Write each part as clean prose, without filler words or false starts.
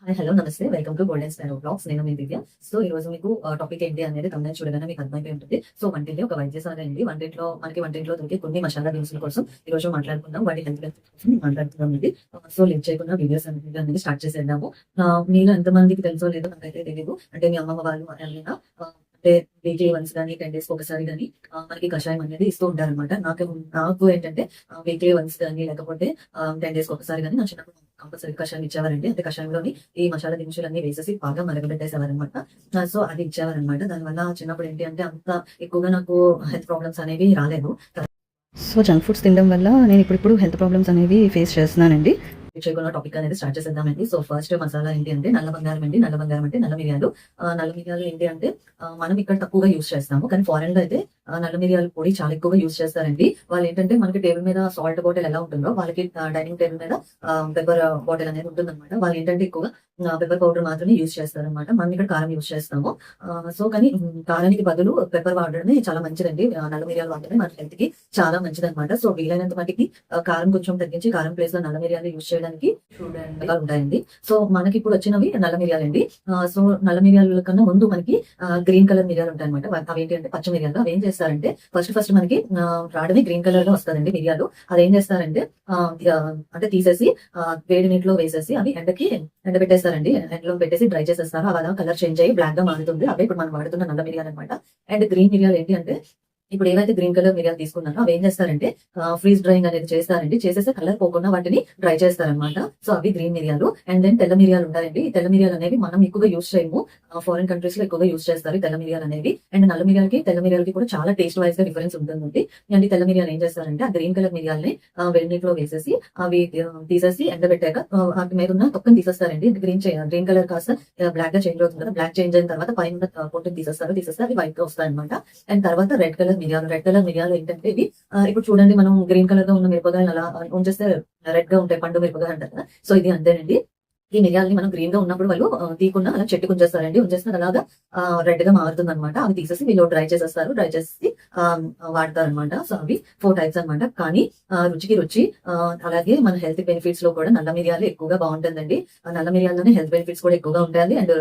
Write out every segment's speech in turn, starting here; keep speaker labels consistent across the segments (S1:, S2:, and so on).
S1: Hi hello నమస్తే welcome to golden sparrow blogs. నేను మీ దివ్య. సో ఈ రోజు మీకు టాపిక్ ఏంటి అనేది తమిళ చూడగానే మీకు అర్థమైపోయి ఉంటుంది. సో వంటింటి ఒక వైద్యశాల అండి. వంటింట్లో దొరికే కొన్ని మసాలా దినుసుల కోసం ఈ రోజు మాట్లాడుకుందాం. వాటి హెల్త్ కోసం మాట్లాడుతున్నాం అండి. సో లింక్ చేయకుండా వీడియోస్ అనేది స్టార్ట్ చేసేద్దాము. మీరు ఎంతమందికి తెలుసో లేదో నాకైతే తెలియదు. అంటే మీ అమ్మమ్మ వాళ్ళు ఎవరైనా అంటే వీక్లీ వన్స్ కానీ 10 days ఒకసారి కానీ మనకి కషాయం అనేది ఇస్తూ ఉంటారు అనమాట. నాకు ఏంటంటే వీక్లీ వన్స్ కానీ లేకపోతే 10 days ఒకసారి కానీ నా చిన్నప్పుడు కంపల్సరీ కషాయం ఇచ్చేవారండి. అంటే కషాయంలోని ఈ మసాలా దినుసులన్నీ వేసేసి బాగా మరగబెట్టేసేవారనమాట. సో అది ఇచ్చేవారనమాట. దానివల్ల చిన్నప్పుడు ఏంటి అంటే అంత ఎక్కువగా నాకు హెల్త్ ప్రాబ్లమ్స్ అనేవి రాలేదు. సో జంక్ ఫుడ్స్ తినడం వల్ల నేను ఇప్పుడు హెల్త్ ప్రాబ్లమ్స్ అనేవి ఫేస్ చేస్తున్నానండి. చేయకుండా టాపిక్ అనేది స్టార్ట్ చేసేద్దామండి. సో ఫస్ట్ మసాలా ఏంటి అంటే నల్ల బంగారం అండి. నల్ల బంగారం అంటే నల్ల మిరియాలు. నల్ల మిరియాలు ఏంటి అంటే మనం ఇక్కడ తక్కువగా యూజ్ చేస్తాము, కానీ ఫారెన్ లో అయితే నల్ల మిరియాల పొడి చాలా ఎక్కువగా యూజ్ చేస్తారండి. వాళ్ళు ఏంటంటే మనకి టేబుల్ మీద సాల్ట్ బాటిల్ ఎలా ఉంటుందో వాళ్ళకి డైనింగ్ టేబుల్ మీద పెప్పర్ బాటిల్ అనేది ఉంటుందన్నమాట. వాళ్ళు ఏంటంటే ఎక్కువగా పెప్పర్ పౌడర్ మాత్రమే యూజ్ చేస్తారనమాట. మనం ఇక్కడ కారం యూజ్ చేస్తాము. సో కానీ కారానికి బదులు పెప్పర్ వాడడమే చాలా మంచిదండి. నల్ల మిరియాలు వాడడమే మన హెల్త్ కి చాలా మంచిది అనమాట. సో వీలైనంత మటుకి కారం కొంచెం తగ్గించి కారం ప్లేస్ లో నల్ల మిరియాలు యూజ్ చేయడానికి చూడండి ఉంటాయండి. సో మనకి ఇప్పుడు వచ్చినవి నల్ల మిరియాలండి. సో నల్ల మిరియాల కన్నా ముందు మనకి గ్రీన్ కలర్ మిరియాలు ఉంటాయి అనమాట. అవి ఏంటి అంటే పచ్చ మిరియాలు. అవి ఏం చేస్తారంటే ఫస్ట్ మనకి రావడమే గ్రీన్ కలర్ లో వస్తుందండి మిరియాలు. అది ఏం చేస్తారంటే అంటే తీసేసి వేడి నీటిలో వేసేసి అవి ఎండబెట్టేస్తారండి. ఎండలో పెట్టేసి డ్రై చేసేస్తారు. అలా కలర్ చేంజ్ అయ్యి బ్లాక్ గా మారుతుంది. అవే ఇప్పుడు మనం వాడుతున్న నల్ల మిరియాలు అనమాట. అండ్ గ్రీన్ మిరియాలు ఏంటి అంటే ఇప్పుడు ఏవైతే గ్రీన్ కలర్ మిరియాలు తీసుకున్నారో అవి ఏం చేస్తారంటే ఫ్రీజ్ డ్రైయింగ్ అనేది చేస్తారండి. చేసేస్తే కలర్ పోకుండా వాటిని డ్రై చేస్తారనమాట. సో అవి గ్రీన్ మిరియాలు. అండ్ దెన్ తెల్ల మిరియాలు ఉంటాయండి. ఈ తెల్ల మిరియాలు అనేవి మనం ఎక్కువగా యూజ్ చేయము. ఫారిన్ కంట్రీస్ లో ఎక్కువగా యూజ్ చేస్తారు తెల్ల మిరియాలు అనేవి. అండ్ నల్ల మిరియాలకి తెల్ల మిరియాలకి కూడా చాలా టేస్ట్ వైజ్ గా డిఫరెన్స్ ఉంటుంది. అండ్ తెల్ల మిరియాలు ఏం చేస్తారంటే ఆ గ్రీన్ కలర్ మిరియాలని వేడి నీటిలో వేసేసి అవి తీసేసి ఎండబెట్టాక వాటి మీద ఉన్న తొక్కని తీసేస్తారండి. గ్రీన్ కలర్ కాస్త బ్లాక్ గా చేంజ్ అవుతుంది కదా. బ్లాక్ చేంజ్ అయిన తర్వాత పైన పొట్టుని తీసేస్తే అవి వైట్ గా వస్తాయి అనమాట. అండ్ తర్వాత రెడ్ కలర్ మిరియాలు ఏంటంటే ఇవి ఇప్పుడు చూడండి, మనం గ్రీన్ కలర్ గా ఉన్న మిరపకాయలు అలా ఉంచేస్తే రెడ్ గా ఉంటాయి, పండు మిరపకాయలు అంటారు కదా. సో ఇది అంతేనండి. ఈ మిరియాలని మనం గ్రీన్ గా ఉన్నప్పుడు వాళ్ళు తీయకుండా అలా చెట్టుకు ఉంచేస్తారండి. ఉంచేస్తే అలాగా రెడ్ గా మారుతుంది అనమాట. అవి తీసేసి వీళ్ళు డ్రై చేసేస్తారు. డ్రై చేసి వాడతారు అనమాట. సో అవి 4 types అనమాట. కానీ రుచికి రుచి అలాగే మన హెల్త్ బెనిఫిట్స్ లో కూడా నల్ల మిరియాలు ఎక్కువగా బాగుంటుందండి. నల్ల మిరియాల్లోనే హెల్త్ బెనిఫిట్స్ కూడా ఎక్కువగా ఉంటాయి. అండ్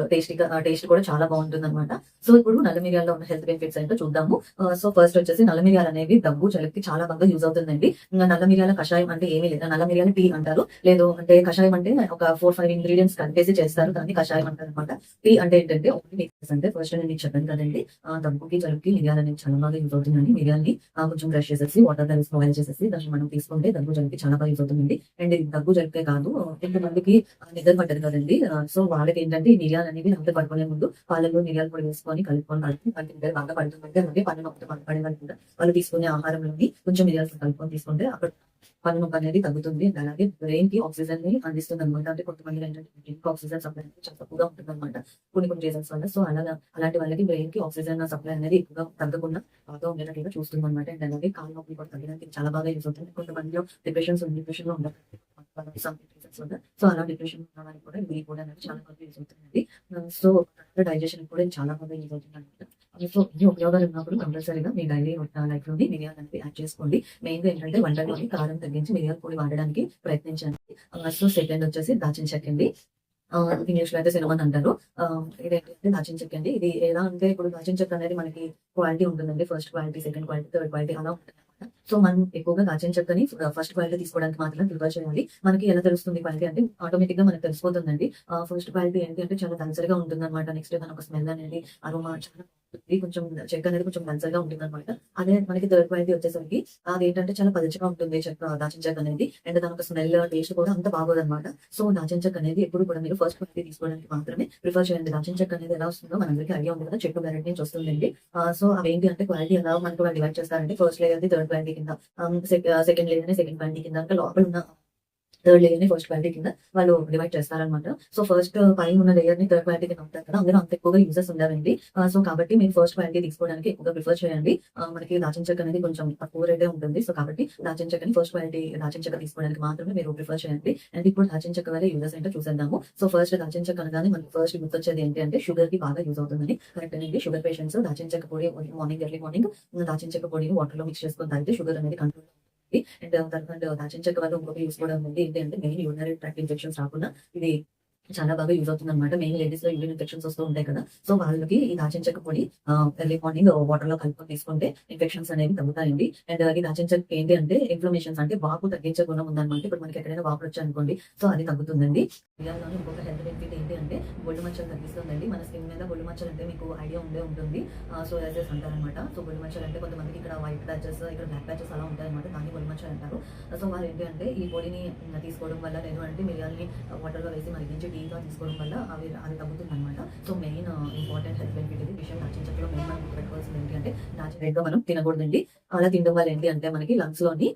S1: టేస్ట్ కూడా చాలా బాగుంటుంది అనమాట. సో ఇప్పుడు నల్ల మిరియాల్లో ఉన్న హెల్త్ బెనిఫిట్స్ ఏంటో చూద్దాము. సో ఫస్ట్ వచ్చేసి నల్ల మిరియాలు అనేవి దగ్గు జలుబుకి చాలా బాగా యూజ్ అవుతుందండి. నల్ల మిరియాల కషాయం అంటే ఏమీ లేదు. నల్ల మిరియాల టీ అంటారు. లేదు అంటే కషాయం అంటే ఒక 4-5 ఇంగ్రీడియంట్స్ కలిపేసి చేస్తారు. దాన్ని కషాయం అంటారు అనమాట. టీ అంటే ఏంటంటే ఓన్లీ మిక్స్. అంటే ఫస్ట్ నేను మీకు చెప్పాను కదండి, దగ్గుకి జలుబుకి మిరియాలు అనేది చాలా బాగా యూజ్ అవుతుందండి. మిరియాల్ని కొంచెం బ్రష్ చేసేసి వాటర్ తో బాయిల్ చేసేసి దాన్ని మనం తీసుకుంటే దగ్గు జలుబుకి చాలా బాగా యూజ్ అవుతుందండి. అండ్ ఇది దగ్గు జలుబుకే కాదు, కొంతమందికి నిద్ర పట్టదు కదండి. సో వాళ్ళకి ఏంటంటే ఈ మిరియాలు అనేవి రాత్రి పడుకునే ముందు పాలలో మిరియాలు పొడి వేసుకొని కలుపుకొని వాళ్ళకి నిద్ర బాగా పడుతుందంటే అంటే పన్ను నొప్పి పడే వాళ్ళు వాళ్ళు తీసుకునే ఆహారంలోని కొంచెం మిరియాలు కలుపుకొని తీసుకుంటే అక్కడ పన్ను నొప్పి అనేది తగ్గుతుంది. అండ్ అలాగే బ్రెయిన్ కి ఆక్సిజన్ ని అందిస్తుంది అనమాట. అంటే కొంతమంది ఏంటంటే బ్రెయిన్ కి ఆక్సిజన్ సప్లై అనేది చాలా తక్కువగా ఉంటుంది అనమాట కొన్ని రీజన్స్ వల్ల. సో అలాంటి వాళ్ళకి బ్రెయిన్ కి ఆక్సిజన్ సప్లై అనేది ఎక్కువగా తగ్గకుండా బాగా ఉండేటట్టుగా చూస్తుంది అనమాట. అండ్ అలాగే కాళ్ళ నొప్పి కూడా తగ్గడానికి చాలా బాగా యూజ్ అవుతుంది. కొంతమందిలో డిప్రెషన్ లో ఉండదు. సో అలా డిప్రెషన్ ఉన్న వాళ్ళకి కూడా ఇది కూడా అనేది చాలా బాగా యూజ్ అవుతుంది. సో డైజెషన్ కూడా చాలా బాగా యూజ్ అవుతుంది అనమాట. సో ఈ ఉపయోగాలు ఉన్నప్పుడు కంపల్సరీగా మీ డైలీ లైఫ్ లోని మిరియాలు అనేది యాడ్ చేసుకోండి. మెయిన్ గా ఏంటంటే వంటలోని కారం తగ్గించి మిరియాల పొడి వాడడానికి ప్రయత్నించండి. సో సెకండ్ వచ్చేసి దాచిన చెక్క అండి. ఇంగ్లీష్ లో అయితే సినమన్ అంటారు. ఇదేంటంటే దాచిన చెక్క అండి. ఇది ఎలా అంటే ఇప్పుడు దాచిన చెక్క అనేది మనకి క్వాలిటీ ఉంటుందండి. First quality, second quality, third quality అలా ఉంటుంది. సో మనం ఎక్కువగా దాచిన చెక్కని ఫస్ట్ క్వాలిటీ తీసుకోవడానికి మాత్రమే ప్రిఫర్ చేయాలి. మనకి ఎలా తెలుస్తుంది క్వాలిటీ అంటే ఆటోమేటిక్ గా మనకు తెలిసిపోతుందండి. ఫస్ట్ క్వాలిటీ ఏంటి అంటే చాలా దళసరిగా ఉంటుంది అనమాట. నెక్స్ట్ దాని ఒక స్మెల్ అనేది అరోమా చాలా కొంచెం చెక్క అనేది కొంచెం దళసరిగా ఉంటుంది అనమాట. అదే మనకి థర్డ్ క్వాలిటీ వచ్చేసరికి అది ఏంటంటే చాలా పలుచగా ఉంటుంది దాచిన చెక్క అనేది. అండ్ దాని ఒక స్మెల్ టేస్ట్ కూడా అంత బాగోదు అనమాట. సో దాచిన చెక్క అనేది ఎప్పుడు కూడా మీరు ఫస్ట్ క్వాలిటీ తీసుకోవడానికి మాత్రమే ప్రిఫర్ చేయండి. దాచిన చెక్క అనేది ఎలా వస్తుందో మనందరికీ ఐడియా ఉంది కదా, చెట్టు గరెంట్ నుంచి వస్తుందండి. సో అవేంటి అంటే క్వాలిటీ ఎలా మనకు డివైడ్ చేస్తారంటే first layer the third quality కింద, సెకండ్ లేయర్ ని సెకండ్ క్వాలిటీ కింద, అంటే లోపల ఉన్న థర్డ్ లేయర్ ని ఫస్ట్ క్వాలిటీ కింద వాళ్ళు డివైడ్ చేస్తారనమాట. సో ఫస్ట్ పైన ఉన్న లేయర్ ని థర్డ్ క్వాలిటీ కింద ఉంటారు కదా, అందులో అంత ఎక్కువగా యూజెస్ ఉండాలండి. సో కాబట్టి మీరు ఫస్ట్ క్వాలిటీ తీసుకోవడానికి ఎక్కువగా ప్రిఫర్ చేయండి. మనకి దాచిన చెక్క అనేది కొంచెం తక్కువ రేటే ఉంటుంది. సో కాబట్టి దాచిన చెక్కని ఫస్ట్ క్వాలిటీ దాచిన చెక్క తీసుకోవడానికి మాత్రమే మీరు ప్రిఫర్ చేయండి. అండ్ ఇప్పుడు దాచిన చెక్క వల్ల యూజెస్ ఏంటో చూసేద్దాము. సో ఫస్ట్ దాచిన చెక్క అనగానే మనకి ఫస్ట్ గుర్తొచ్చేది ఏంటి అంటే షుగర్ కి బాగా యూజ్ అవుతుందని. కరెక్ట్ అండి. షుగర్ పేషెంట్స్ దాచిన చెక్క పొడి ఎర్లీ మార్నింగ్ దాచిన చెక్క పొడిని వాటర్ లో మిక్స్ చేసుకొని తాగితే షుగర్ అనేది కంట్రోల్. అండ్ దాచిన చెక్క వల్ల ఇంకొక యూస్ కూడా ఉంది ఏంటంటే మెయిన్ యూరినరీ ట్రాక్ట్ ఇన్ఫెక్షన్స్ రాకుండా ఇది చాలా బాగా యూజ్ అవుతుంది అనమాట. మెయిన్ లేడీస్ లో యూరిన్ ఇన్ఫెక్షన్స్ వస్తూ ఉంటాయి కదా, సో వాళ్ళకి ఈ దాచిన చెక్క పొడి ఎర్లీ మార్నింగ్ వాటర్ లో కలుపుకొని తీసుకుంటే ఇన్ఫెక్షన్స్ అనేవి తగ్గుతాయండి. అండ్ ఈ దాచిన చెక్క ఏంటి అంటే ఇన్ఫ్లమేషన్స్ అంటే వాపు తగ్గించే గుణం ఉందన్నమాట. ఇప్పుడు మనకి ఎక్కడైనా వాపులు వచ్చాయనుకోండి, సో అది తగ్గుతుందండి. మిరియాల్లోనే ఇంకొక హెల్త్ బెనిఫిట్ ఏంటి అంటే బొల్లు మచ్చలు తగ్గిస్తుందండి. మన స్కిన్ మీద బొల్లు మచ్చలు అంటే మీకు ఐడియా ఉండే ఉంటుంది, సోయాసిస్ అంటారనమాట. సో బొల్లు మచ్చలు అంటే కొంతమందికి ఇక్కడ వైట్ ప్యాచెస్, ఇక్కడ బ్లాక్ ప్యాచెస్ అలా ఉంటాయన్నమాట, దాన్ని బొల్లు మచ్చలు అంటారు. సో వాళ్ళు ఏంటి అంటే ఈ పొడిని తీసుకోవడం వల్ల, లేదు అంటే మిరియాలని వాటర్లో వేసి మరిగించి టీగా తీసుకోవడం వల్ల అది తగ్గుతుంది అనమాట. So main important health benefit ఇది. విషయం దాచిన చెక్కలో మెయిన్ మనం గుర్తుపెట్టుకోవాల్సింది ఏంటి అంటే దాచిన చెక్క మనం తినకూడదండి. అలా తినడం వల్ల ఏంటి అంటే మనకి లంగ్స్ లోని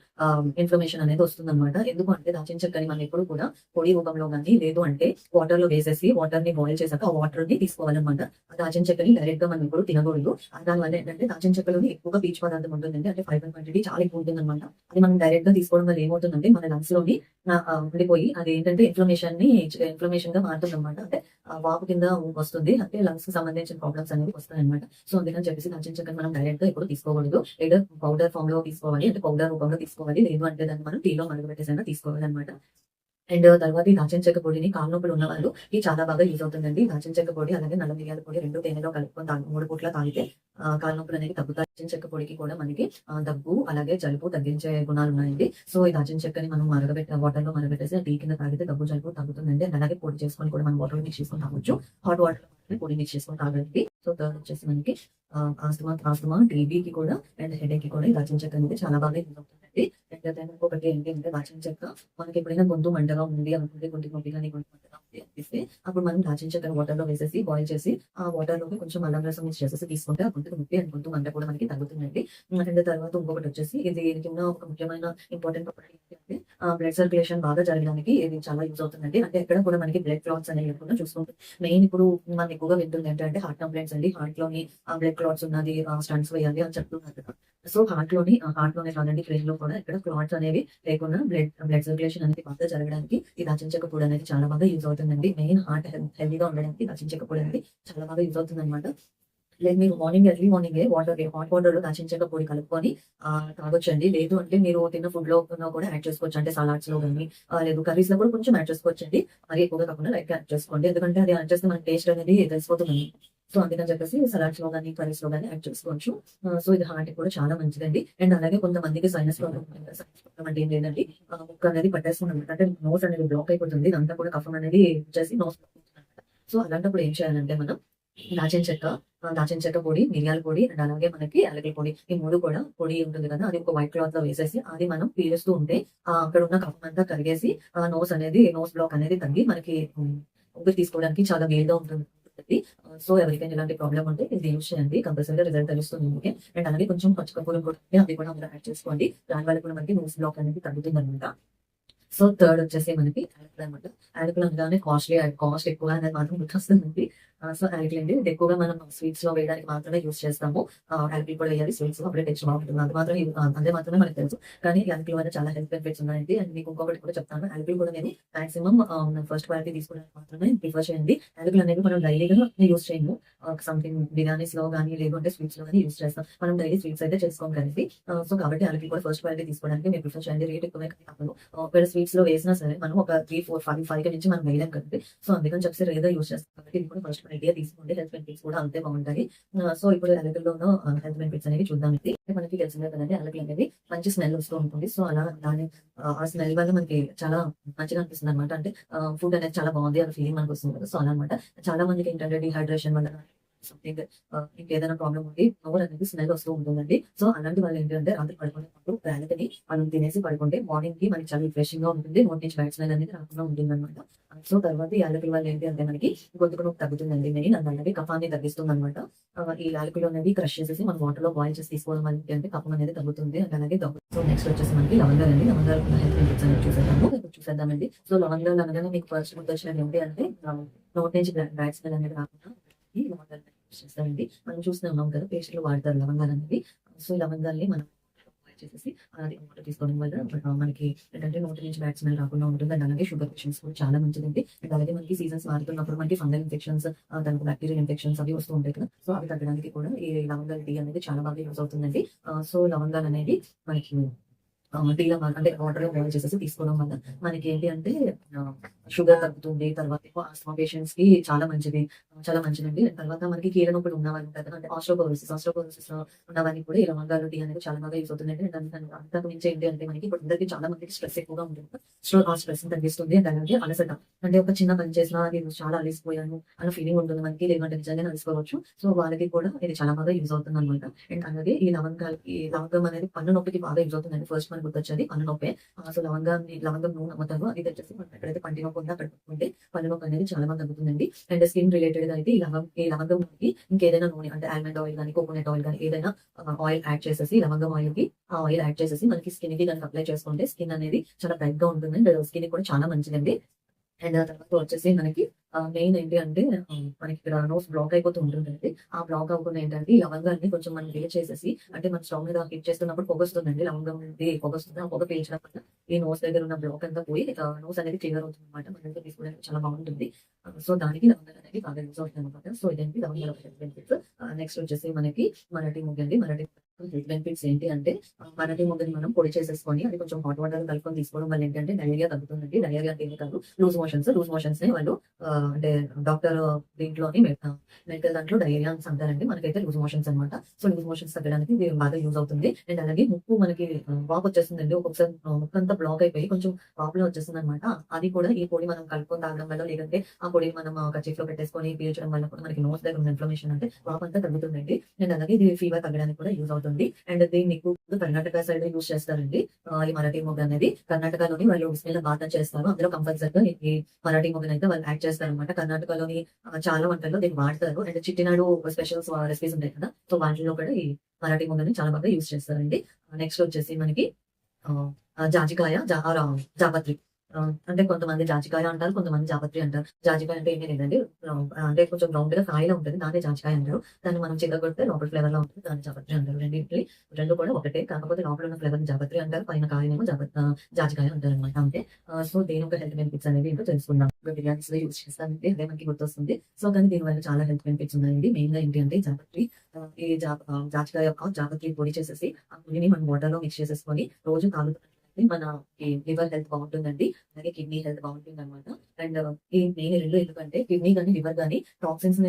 S1: ఇన్ఫ్లమేషన్ అనేది వస్తుంది అనమాట. ఎందుకు అంటే దాచిన చెక్కని మనం ఎప్పుడు కూడా పొడి రూపంలో కానీ, లేదు అంటే వాటర్ లో వేసేసి వాటర్ ని బాయిల్ చేశాక ఆ వాటర్ ని తీసుకోవాలన్నమాట. ఆ దాచిన చెక్కని డైరెక్ట్ గా మనం ఎప్పుడు తినకూడదు. దానివల్ల ఏంటంటే దాచిన చెక్కలోని ఎక్కువగా పీచు పదార్థం ఉంటుందండి, అంటే ఫైబర్ క్వాంటిటీ చాలా ఎక్కువ ఉంటుంది అనమాట. అది మనం డైరెక్ట్ గా తీసుకోవడం వల్ల ఏమవుతుందంటే మన లంగ్స్ లోని ఉండిపోయి అది ఏంటంటే ఇన్ఫ్లమేషన్ గా మారుతుంది అనమాట. అంటే వాపు కింద వస్తుంది, అంటే లంగ్స్ కి సంబంధించిన ప్రాబ్లమ్స్ అనేవి వస్తాయి అనమాట. సో అందుకని చెప్పేసి దాచిన చెక్కని మనం డైరెక్ట్ గా ఎప్పుడు తీసుకోకూడదు. లేదా పౌడర్ ఫామ్ లో తీసుకోవాలి, అంటే పౌడర్ రూపంలో తీసుకోవాలి, లేదు అంటే దాన్ని మనం టీలో మరగబెట్టేసైనా తీసుకోవాలి అనమాట. అండ్ తర్వాత ఈ దాచిన చెక్క పొడిని కాళ్ళ నొప్పులు ఉన్న వాళ్ళు ఈ చాలా బాగా యూజ్ అవుతుందండి. దాచిన చెక్క పొడి అలాగే నల్ల మిరియాల పొడి రెండు తేనెలో కలుపుకొని 3 పూట్ల తాగితే కాళ్ళ నొప్పులు అనేవి తగ్గుతాయి. దాచిన చెక్క పొడికి కూడా మనకి దగ్గు అలాగే జలుబు తగ్గించే గుణాలు ఉన్నాయండి. సో ఈ దాచిన చెక్కని మనం వాటర్ లో మరగబెట్టేసి టీ కింద తాగితే దగ్గు జలుబు తగ్గుతుందండి. అండ్ అలాగే పొడి చేసుకొని కూడా మనం వాటర్ మిక్స్ చేసుకొని తాగొచ్చు. హాట్ వాటర్ లో పొడి మిక్స్ చేసుకొని తాగండి. సో థర్డ్ వచ్చేసి మనకి ఆస్తమా టీబీకి కూడా అండ్ హెడేక్ కి కూడా ఈ దాచిన చెక్క అనేది చాలా బాగా యూజ్ అవుతుందండి. అండ్ ఇంకొకటి ఏంటి అంటే దాచిన చెక్క మనకి ఎప్పుడైనా గొంతు మంటగా ఉంది అనుకుంటే, గొంతు నొప్పి కానీ గొంతు మంటగా ఉంది అనిపిస్తే అప్పుడు మనం దాచిన చెక్కను వాటర్ లో వేసేసి బాయిల్ చేసి ఆ వాటర్ లోకి కొంచెం అల్లం రసం మిక్స్ చేసేసి తీసుకుంటే ఆ గొంతు నొప్పి అండ్ గొంతు మంట కూడా మనకి తగ్గుతుందండి. అండ్ తర్వాత ఇంకొకటి వచ్చేసి ఇది దీనికి ఉన్న ఒక ముఖ్యమైన ఇంపార్టెంట్ ప్రాపర్టీ ఏంటంటే బ్లడ్ సర్క్యులేషన్ బాగా జరగడానికి ఇది చాలా యూజ్ అవుతుందండి. అంటే ఎక్కడ కూడా మనకి బ్లడ్ క్లాట్స్ అనేవి లేకుండా చూసుకుంటుంది. మెయిన్ ఇప్పుడు మనం ఎక్కువగా వింటుంది ఏంటంటే హార్ట్ కంప్లైంట్స్ అండి. హార్ట్ లోని బ్లడ్ క్లాట్స్ ఉన్నది, స్టంట్స్ వేయాలి అని చెప్తున్నారు కదా. సో హార్ట్ లోనే కాదండి, బ్రెయిన్ లో కూడా ఇక్కడ క్లాట్స్ అనేవి లేకుండా బ్లడ్ సర్క్యులేషన్ అనేది బాగా జరగడానికి ఈ దాచిన చెక్క పొడి అనేది చాలా బాగా యూజ్ అవుతుందండి. మెయిన్ హార్ట్ హెల్తీగా ఉండడానికి దాచిన చెక్క పొడి అనేది చాలా బాగా యూజ్ అవుతుంది అనమాట. లేదు మీరు ఎర్లీ మార్నింగే హాట్ వాటర్ లో దాచిన చెక్క పొడి కలుపుకొని తాగొచ్చండి. లేదు అంటే మీరు తిన్న ఫుడ్ లో కూడా యాడ్ చేసుకోవచ్చు, అంటే సలాడ్స్ లో కానీ లేదు కర్రీస్ లో కూడా కొంచెం యాడ్ చేసుకోవచ్చండి. మరి ఎక్కువగా కాకుండా లైట్ యాడ్ చేసుకోండి, ఎందుకంటే అది యాడ్ చేస్తే మన టేస్ట్ అనేది తెలిసిపోతుంది. సో అందుకని చెప్పేసి సలాడ్స్ లో కానీ కర్రీస్ లో కానీ యాడ్ చేసుకోవచ్చు. సో ఇది హార్ట్ కూడా చాలా మంచిదండి. అండ్ అలాగే కొంతమందికి సైనస్ ప్రాబ్లమ్ ఉంటుంది కదా, సైనస్ ప్రాబ్లమ్ అంటే ఏం లేదండి, ముక్క అనేది పట్టేస్తుంది, అంటే నోస్ అనేది బ్లాక్ అయిపోతుంది, ఇదంతా కూడా కఫం అనేది వచ్చేసి నోస్. సో అలాంటప్పుడు ఏం చేయాలంటే మనం దాచిన చెక్క పొడి, మిరియాల పొడి అండ్ అలాగే మనకి యాలకుల పొడి, ఈ 3 కూడా పొడి ఉంటుంది కదా, అది ఒక వైట్ క్లాత్ లో వేసేసి అది మనం పీలుస్తూ ఉంటే అక్కడ ఉన్న కఫం అంతా కరిగేసి నోస్ బ్లాక్ అనేది తగ్గి మనకి ఊపిరి తీసుకోవడానికి చాలా వీలుగా ఉంటుంది. సో ఎవరికైనా ఇలాంటి ప్రాబ్లమ్ ఉంటే ఇది యూజ్ చేయండి, కంపల్సరీగా రిజల్ట్ తెలుస్తుంది మీకు. అండ్ అలాగే కొంచెం పచ్చికర్పూరం కూడా అది కూడా అందులో యాడ్ చేసుకోండి, దానివల్ల కూడా మనకి నోస్ బ్లాక్ అనేది తగ్గుతుంది అనమాట. సో థర్డ్ వచ్చేసి మనకి యాలకులు అనమాట. యాలకులు అనగానే కాస్ట్ ఎక్కువ అనేది మాత్రం గుర్తొస్తుందండి. సో యాలకులు అండి ఇది ఎక్కువగా మనం స్వీట్స్ లో వేయడానికి మాత్రమే యూజ్ చేస్తాము. యాలకులు కూడా వేయాలి స్వీట్స్ లో, అప్పుడే టేస్ట్ బాగుంటుంది. అదే మాత్రమే మనకు తెలుసు. కానీ యాలకుల వల్ల చాలా హెల్త్ బెనిఫిట్స్ ఉన్నాయండి. అండ్ మీకు ఇంకొకటి కూడా చెప్తాను, యాలకులు కూడా నేను మాక్సిమం ఫస్ట్ క్వాలిటీ తీసుకోవడానికి మాత్రమే ప్రిఫర్ చేయండి. యాలకులు అనేవి మనం డైలీగా యూజ్ చేయము, సంథింగ్ బిర్యానీస్ లో కానీ లేదంటే స్వీట్స్ లో కానీ యూజ్ చేస్తాం. మనం డైలీ స్వీట్స్ అయితే చేసుకోం కదండి. సో కాబట్టి యాలకులు కూడా ఫస్ట్ క్వాలిటీ తీసుకోవడానికి మీరు ప్రిఫర్ చేయండి. రేట్ ఎక్కువే కానీ తప్పదు. ఒకవేళ స్వీట్స్ లో వేసినా సరే మనం ఒక 3, 4, 5 నుంచి మనం వేయలేం కదండి. సో అందుకని చెప్పేసి రేదా యూజ్ చేస్తాం కాబట్టి ఇది కూడా ఫస్ట్ క్వాలిటీ తీసుకోండి. హెల్త్ బెనిఫిట్స్ కూడా అంతే బాగుంటాయి. సో ఇప్పుడు యాలకుల్లో ఉన్న హెల్త్ బెనిఫిట్స్ అనేవి చూద్దామండి. మనకి తెలిసిందే కదండి, యాలకులు అనేది మంచి స్మెల్ వస్తూ ఉంటుంది. సో అలా ఆ స్మెల్ వల్ల మనకి చాలా మంచిగా అనిపిస్తుంది అనమాట. అంటే ఫుడ్ అనేది చాలా బాగుంది అనే ఫీలింగ్ మనకు వస్తుంది కదా. సో అలా అనమాట. చాలా మందికి ఏంటంటే డిహైడ్రేషన్ వల్ల సంథింగ్ ఇంకేదైనా ప్రాబ్లం ఉండి నోరు అనేది స్మెల్ వస్తూ ఉంటుందండి. సో అలాంటి వాళ్ళు ఏంటంటే రాత్రి పడుకునేటప్పుడు యాలకుని మనం తినేసి పడుకుంటే మార్నింగ్ కి మనకి చాలా రిఫ్రెషింగ్ గా ఉంటుంది, నోటి నుంచి బ్యాడ్ స్మెల్ అనేది రాకుండా ఉంటుంది అనమాట. సో తర్వాత ఈ యాలకుల వల్ల ఏంటి అంటే మనకి గొంతుకు నొప్పి తగ్గుతుందండి. మెయిన్ అలాగే కఫాన్ని తగ్గిస్తుంది అనమాట. ఈ యాలకులు అనేది క్రష్ చేసేసి మనం వాటర్ లో బాయిల్ చేసి తీసుకోవడం వల్ల ఏంటంటే కఫం అనేది తగ్గుతుంది అండ్ అలాగే దగ్గు. సో నెక్స్ట్ వచ్చేసి మనకి లవంగాలు అండి. లవంగాలు హెల్త్ బెనిఫిట్స్ అనేది చూసేద్దామండి. సో లవంగాలు అనగానే మీకు ఫస్ట్ గుర్తొచ్చినది ఏంటి అంటే నోటి నుంచి బ్యాడ్ స్మెల్ అనేది రాకుండా ఈ లవంగాలు చేస్తారండి. మనం చూస్తూ ఉన్నాం కదా, పేస్టులు వాడతారు లవంగాలు అనేవి. సో ఈ లవంగాల్ని మనం బాయిల్ చేసేసి అది వాటర్ తీసుకోవడం వల్ల మనకి ఏంటంటే నోటి నుంచి బ్యాడ్ స్మెల్ రాకుండా ఉంటుంది. అండ్ అలాగే షుగర్ పేషెంట్స్ కూడా చాలా మంచిదండి. అండ్ అలాగే మనకి సీజన్స్ మారుతున్నప్పుడు మనకి ఫంగల్ ఇన్ఫెక్షన్స్, దానికి బ్యాక్టీరియల్ ఇన్ఫెక్షన్స్ అవి వస్తూ ఉంటాయి కదా. సో అవి తగ్గడానికి కూడా ఈ లవంగాల టీ అనేది చాలా బాగా యూజ్ అవుతుందండి. సో లవంగాలు అనేది మనకి టీలో అంటే వాటర్‌లో బాయిల్ చేసేసి తీసుకోవడం వల్ల మనకేంటి అంటే ఆహ్, షుగర్ తగ్గుతుంది. తర్వాత ఏమో ఆస్తమా పేషెంట్స్‌కి చాలా మంచిది. చాలా మంచిదండి. తర్వాత మనకి కీళ్ళ నొప్పులు ఉన్నవాళ్ళు ఉంటారు కదా! అంటే ఆస్టియోపోరోసిస్ ఉన్నవారికి కూడా ఈ లవంగాలు టీ అనేది చాలా బాగా యూజ్ అవుతుందండి. అండ్ అంతకు మించి ఏంటి అంటే మనకి ఇప్పుడు అందరికి చాలా మందికి స్ట్రెస్ ఎక్కువగా ఉంటుంది కదా! సో, ఆ స్ట్రెస్‌ని తగ్గిస్తుంది. అండ్ అలాగే అలసట. అంటే ఒక చిన్న పని చేసినా నేను చాలా అలిసిపోయాను అన్న ఫీలింగ్ ఉంటుంది మనకి. లేదంటే నిజంగానే అలసిపోవచ్చు. సో, వాళ్ళకి కూడా ఇది చాలా బాగా యూజ్ అవుతుందనమాట. అండ్ అలాగే ఈ లవంగం అనేది పన్ను నొప్పికి బాగా యూజ్ అవుతుందండి. ఫస్ట్ మనకు గుర్తొచ్చేది పన్ను నొప్పే. సో, లవంగం నూనె అమ్ముతారు. అది తెచ్చేసి మనం ఎక్కడైతే పంటి నొప్పి ఉందో అక్కడ పెట్టుకుంటే పన్ను నొప్పి అనేది చాలా బాగా తగ్గుతుందండి. అండ్ స్కిన్ రిలేటెడ్‌గా అయితే ఈ లవంగం నూనెకి ఇంకేదైనా నూనె అంటే ఆల్మండ్ ఆయిల్ గాని, కోకోనట్ ఆయిల్ గాని ఏదైనా ఆయిల్ యాడ్ చేసేసి లవంగం ఆయిల్‌కి ఆ ఆయిల్ యాడ్ చేసేసి మనకి స్కిన్‌కి గనుక అప్లై చేసుకుంటే స్కిన్ అనేది చాలా బ్రైట్‌గా ఉంటుంది. అండ్ స్కిన్‌కి కూడా చాలా మంచిదండి. అండ్ ఆ తర్వాత వచ్చేసి మనకి మెయిన్ ఏంటి అంటే మనకి ఇక్కడ నోస్ బ్లాక్ అయిపోతూ ఉంటుందండి. ఆ బ్లాక్ అవ్వకుండా ఏంటంటే ఈ లవంగాన్ని కొంచెం మనం వేడి చేసేసి అంటే మనం స్టవ్ మీద హీట్ చేస్తున్నప్పుడు పొగొస్తుందండి. లవంగం నుండి పొగొస్తుంది. ఆ పొగ పీల్చడం వల్ల ఈ నోస్ దగ్గర ఉన్న బ్లాక్ అంతా పోయి నోస్ అనేది క్లియర్ అవుతుందన్నమాట. మనకి తీసుకోవడానికి చాలా బాగుంటుంది. సో, దానికి లవంగాలు అనేది బాగా యూజ్ అవుతాయన్నమాట. సో, ఇదేంటి లవంగాల హెల్త్ బెనిఫిట్స్. నెక్స్ట్ వచ్చేసి మనకి మరాఠీ మొగ్గ అండి. మరాఠీ హెల్త్ బెనిఫిట్స్ ఏంటి అంటే మరాఠీ మొగ్గని మనం పొడి చేసేసుకొని అది కొంచెం హాట్ వాటర్‌లో కలుపుకొని తీసుకోవడం వల్ల ఏంటంటే డయేరియా తగ్గుతుందండి. డయేరియా అంటే ఏమి కాదు లూజ్ మోషన్స్‌ని వాళ్ళు అంటే డాక్టర్ దీంట్లోని మెడికల్ దాంట్లో డయేరియా అనేసి అంటారండి. మనకైతే లూజ్ మోషన్స్ అన్నమాట. సో, లూజ్ మోషన్స్ తగ్గడానికి ఇది బాగా యూజ్ అవుతుంది. అండ్ అలాగే ముక్కు మనకి వాపొచ్చేస్తుందండి. ఒక్కొక్కసారి ముక్కంతా బ్లాక్ అయిపోయి కొంచెం వాపులా వచ్చేస్తుందన్నమాట. అది కూడా ఈ పొడి మనం కలుపుకొని తాగడం వల్ల లేదంటే ఆ పొడిని మనం కర్చీఫ్‌లో పెట్టేసుకొని పీల్చడం వల్ల కూడా మనకి నోస్ దగ్గర ఉన్న ఇన్ఫ్లమేషన్ అంటే వాపంతా తగ్గుతుందండి. అండ్ అలాగే ఇది ఫీవర్ తగ్గడానికి కూడా యూజ్ అవుతుంది. అండ్ దీన్ని ఎక్కువగా కర్ణాటక సైడ్ యూజ్ చేస్తారండి. ఈ మరాఠీ మొగ్గ అనేది కర్ణాటకలోని వాళ్ళు బిస్మిల్లాబాత్ అని చేస్తారు. అందులో కంపల్సరీగా ఈ మరాఠీ మొగ్గనైతే వాళ్ళు యాడ్ చేస్తారనమాట. కర్ణాటకలోని చాలా వంటల్లో దీన్ని వాడతారు. అండ్ చిట్టినాడు స్పెషల్స్ రెసిపీస్ ఉంటాయి కదా! సో, వాటిల్లో కూడా ఈ మరాఠీ మొగ్గని చాలా బాగా యూజ్ చేస్తారండి. నెక్స్ట్ వచ్చేసి మనకి ఆహ్, ఆహ్, జాజికాయ జా ఆర జాపత్రి. అంటే కొంతమంది జాజికాయ అంటారు. కొంతమంది జాపత్రి అంటారు. జాజికాయ అంటే ఏమీ లేదండి. అంటే కొంచెం రౌండ్‌గా కాయలా ఉంటది. దాన్నే జాజికాయ అంటారు. దాన్ని మనం చితగొడితే లోపల ఫ్లేవర్‌లా ఉంటుంది. దాన్ని జాపత్రి అంటారు. రెండు కూడా ఒకటే. కాకపోతే లోపల ఉన్న ఫ్లేవర్‌ని జాపత్రి అంటారు. పైన కాయనేమో జాజికాయ అంటారనమాట అంతే. సో, దేని యొక్క హెల్త్ బెనిఫిట్స్ అనేది ఏంటో తెలుసుకుందాం. ఇప్పుడు బిర్యానీస్‌లో యూజ్ చేస్తానంటే అదే మనకి గుర్తొస్తుంది. సో, కానీ దీనివల్ల చాలా హెల్త్ బెనిఫిట్స్ ఉన్నాయండి. మెయిన్‌గా ఏంటి అంటే జాపత్రి జాజికాయ యొక్క జాపత్రి పొడి చేసేసి ఆ పొడిని మనం వాటర్‌లో మిక్స్ చేసేసుకొని రోజు తాగుతున్నట్లయితే మనకి లివర్ హెల్త్ బావుంటుందండి. అలాగే కిడ్నీ హెల్త్ బావుంటుందనమాట. అండ్ ఈ మెయిన్ 2 ఎందుకంటే కిడ్నీ గాని, లివర్ గాని టాక్సిన్స్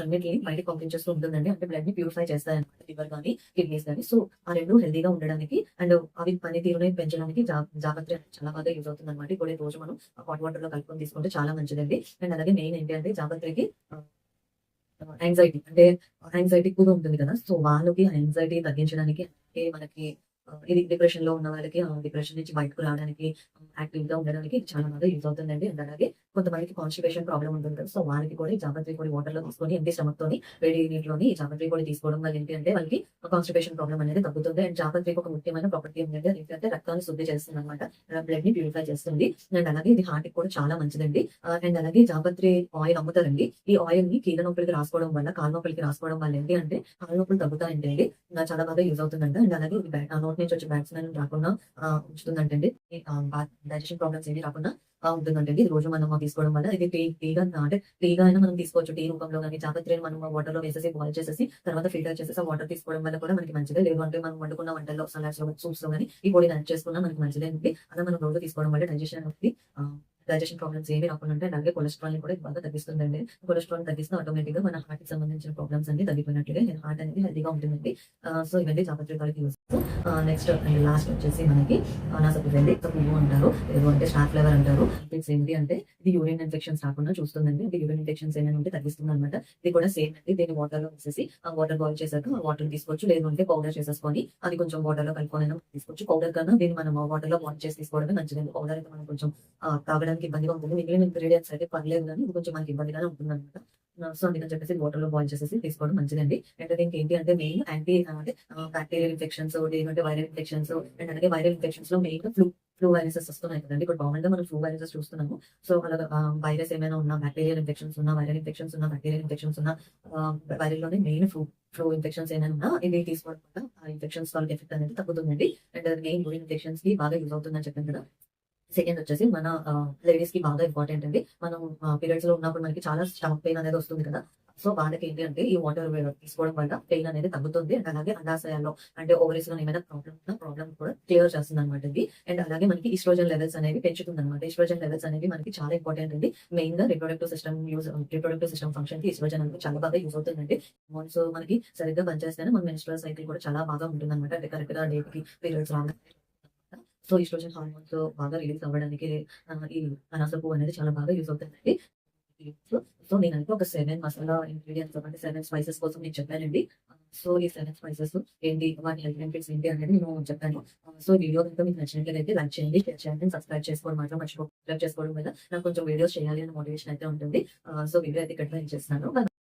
S1: అన్నిటిని బయటకి పంపించేస్తూ ఉంటుందండి. అంటే బ్లడ్‌ని ప్యూరిఫై చేస్తాయన్నమాట లివర్ గాని, కిడ్నీస్ గాని. సో, ఆ 2 హెల్తీగా ఉండడానికి అండ్ అవి పనితీరుని పెంచడానికి జాపత్రి అనేది చాలా బాగా యూజ్ అవుతుందన్నమాట. ఈ పొడి రోజు మనం హాట్ వాటర్‌లో కలుపుకొని తీసుకుంటే చాలా మంచిదండి. అండ్ అలాగే మెయిన్ ఏంటి అంటే జాపత్రికి ఆహ్, యాంగ్జైటీ అంటే యాంగ్జైటీ ఎక్కువగా ఉంటుంది కదా! సో, వాళ్ళకి ఆ యాంగ్జైటీ తగ్గించడానికి అంటే మనకి ఇది డిప్రెషన్‌లో ఉన్న వాళ్ళకి డిప్రెషన్ నుంచి బయటకు రావడానికి యాక్టివ్‌గా ఉండడానికి ఇది చాలా బాగా యూజ్ అవుతుందండి. అండ్ అలాగే కొంతమందికి కాన్‌స్టిపేషన్ ప్రాబ్లమ్ ఉంటుంది కదా! సో, వాళ్ళకి కూడా ఈ జాపత్రి పొడి వాటర్‌లో తీసుకొని ఎంప్టీ స్టమక్‌తోని వేడి నీటిలోని ఈ జాపత్రి పొడి తీసుకోవడం వల్ల ఏంటి అంటే వాళ్ళకి కాన్‌స్టిపేషన్ ప్రాబ్లమ్ అనేది తగ్గుతుంది. అండ్ జాపత్రికి ఒక ముఖ్యమైన ప్రాపర్టీ ఏంటంటే అదేంటంటే రక్తాన్ని శుద్ధి చేస్తుందన్నమాట. బ్లడ్‌ని ప్యూరిఫై చేస్తుంది. అండ్ అలాగే ఇది హార్ట్‌కి కూడా చాలా మంచిదండి. అండ్ అలాగే జాపత్రి ఆయిల్ అమ్ముతారండి. ఈ ఆయిల్‌ని కీళ్ళ నొప్పులకి రాసుకోవడం వల్ల, కాళ్ళ నొప్పులకి రాసుకోవడం వల్ల ఏంటి అంటే కాళ్ళ నొప్పులు తగ్గుతాయంటండి. చాలా బాగా యూజ్ అవుతుందంట. అండ్ అలాగే ఇది నోటి నుంచి వచ్చే బ్యాడ్ స్మెల్ రాకుండా ఉంచుతుందంటండి. ఈ డైజెషన్ ప్రాబ్లమ్స్ ఏమి రాకుండా ఉంటుందంటండి. ఇది రోజు మనం తీసుకోవడం వల్ల ఇది టీగా అంటే టీగా అయినా మనం తీసుకోవచ్చు. టీ రూపంలో గాని, జాపత్రిని మనం వాటర్‌లో వేసేసి బాయిల్ చేసేసి తర్వాత ఫిల్టర్ చేసేసి ఆ వాటర్ తీసుకోవడం వల్ల కూడా మనకి మంచిదే. లేదు అంటే మనం వండుకున్న వంటల్లో సలాడ్స్‌లో, సూప్స్‌లో గాని ఈ పొడిని యాడ్ చేసుకున్నా మనకి మంచిదే అండి. అలా మనం రోజు తీసుకోవడం వల్ల ఆహ్, డైజెషన్ ప్రాబ్లమ్స్ ఏమి రాకుండా ఉంటాయి. అలాగే కొలెస్ట్రాల్‌ని కూడా ఇది బాగా తగ్గిస్తుందండి. కొలెస్ట్రాల్ తగ్గిస్తే ఆటోమేటిక్‌గా మన హార్ట్‌కి సంబంధించిన ప్రాబ్లమ్స్ అన్నీ తగ్గిపోయినట్లుగా హార్ట్ అనేది హెల్తీగా ఉంటుందండి. సో, ఇవన్నీ జాపత్రి తాలూకు యూజ్. నెక్స్ట్ అండ్ లాస్ట్ వచ్చేసి మనకి అనాసపువ్వండి. పువ్వు అంటారు. లేదు అంటే స్టార్ ఫ్లవర్ అంటారు. బెనిఫిట్స్ ఏంటి అంటే ఇది యూరిన్ ఇన్ఫెక్షన్స్ రాకుండా చూస్తుందండి. అంటే యూరిన్ ఇన్ఫెక్షన్స్ ఏమైనా ఉంటే తగ్గిస్తుందన్నమాట. ఇది కూడా సేమ్ అండి. దీన్ని వాటర్‌లో వేసేసి ఆ వాటర్ బాయిల్ చేసాక ఆ వాటర్ తీసుకోవచ్చు. లేదు అంటే పౌడర్ చేసేసుకొని అది కొంచెం వాటర్‌లో కలుపుకొనైనా తీసుకోవచ్చు. పౌడర్ కన్నా దీన్ని మనం వాటర్‌లో బాయిల్ చేసి తీసుకోవడమే మంచిదండి. పౌడర్ అయితే మనం కొంచెం తాగడానికి ఇబ్బందిగా ఉంటుంది. మిగిలిన ఇంగ్రీడియెంట్స్ అయితే పర్లేదు గానీ ఇది కొంచెం మనకి ఇబ్బందిగానే ఉంటుందన్నమాట. సో, అందుకని చెప్పేసి వాటర్‌లో బాయిల్ చేసేసి తీసుకోవడం మంచిదండి. అండ్ దీనికి ఏంటి అంటే మెయిన్ అంటే బాక్టీరియల్ ఇన్ఫెక్షన్స్ లేదంటే వైరల్ ఇన్ఫెక్షన్స్ అండ్ అలాగే వైరల్ ఇన్ఫెక్షన్స్‌లో మెయిన్‌గా ఫ్లూ వైరసెస్ వస్తున్నాయి కదండీ! ఇప్పుడు కామన్‌గా మనం ఫ్లూ వైరసెస్ చూస్తున్నాము. సో, అలాగా వైరస్ ఏమైనా ఉన్నా బాక్టీరియల్ ఇన్ఫెక్షన్స్ ఉన్నా, వైరల్ ఇన్ఫెక్షన్స్ ఉన్నా, బాక్టీరియల్ ఇన్ఫెక్షన్స్ ఉన్నా వైరల్‌లోనే మెయిన్ ఫ్లూ ఇన్ఫెక్షన్స్ ఏమైనా ఉన్నా ఇది తీసుకోవడం వల్ల ఆ ఇన్ఫెక్షన్స్ తాలూకు ఎఫెక్ట్ అనేది తగ్గుతుందండి. అండ్ మెయిన్ యూరిన్ ఇన్ఫెక్షన్స్‌కి బాగా యూజ్ అవుతుందని చెప్పాను కదా! సెకండ్ వచ్చేసి మన లేడీస్ కి బాగా ఇంపార్టెంట్ అండి. మనం పీరియడ్స్ లో ఉన్నప్పుడు మనకి చాలా స్టమక్ పెయిన్ అనేది వస్తుంది కదా. సో వాళ్ళకి ఏంటి అంటే ఈ వాటర్ తీసుకోవడం వల్ల పెయిన్ అనేది తగ్గుతుంది. అండ్ అలాగే అండాశయాల్లో అంటే ఓవరీస్ లో ఏమైనా ప్రాబ్లమ్ కూడా క్లియర్ చేస్తుంది అనమాట ఇది. అండ్ అలాగే మనకి ఈస్ట్రోజన్ లెవెల్స్ అనేవి పెంచుతుంది అనమాట. ఈస్ట్రోజన్ లెవెల్స్ అనేవి మనకి చాలా ఇంపార్టెంట్ అండి. మెయిన్ గా రిప్రొడక్టివ్ సిస్టమ్ ఫంక్షన్ కి ఈస్ట్రోజన్ అనేది చాలా బాగా యూజ్ అవుతుందండి. సో మనకి సరిగ్గా పనిచేస్తేనే మన మెన్స్ట్రువల్ సైకిల్ కూడా చాలా బాగా ఉంటుంది అనమాట. అంటే కరెక్ట్ గా డేట్ కి పీరియడ్స్ రాగా సో ఈస్ట్రోజన్ హార్మోన్స్ బాగా రిలీజ్ అవ్వడానికి ఈ అనాస పువ్వు అనేది చాలా బాగా యూజ్ అవుతుందండి. సో సో నేనైతే ఒక 7 మసాలా ఇంగ్రీడియెంట్స్ అంటే 7 స్పైసెస్ కోసం నేను చెప్పానండి. సో ఈ 7 స్పైసెస్ ఏంటి, వాటి హెల్త్ బెనిఫిట్స్ ఏంటి అనేది నేను చెప్పాను. సో ఈ వీడియో కనుక మీకు నచ్చినట్లయితే లైక్ చేయండి, షేర్ చేయండి, సబ్స్క్రైబ్ చేసుకోవడం మాత్రం మర్చిపోకండి. సబ్స్క్రైబ్ చేసుకోవడం వల్ల నాకు కొంచెం వీడియోస్ చేయాలి అనే మోటివేషన్ అయితే ఉంటుంది. సో వీడియో అయితే ఇక్కడ ఎండ్ చేస్తున్నాను.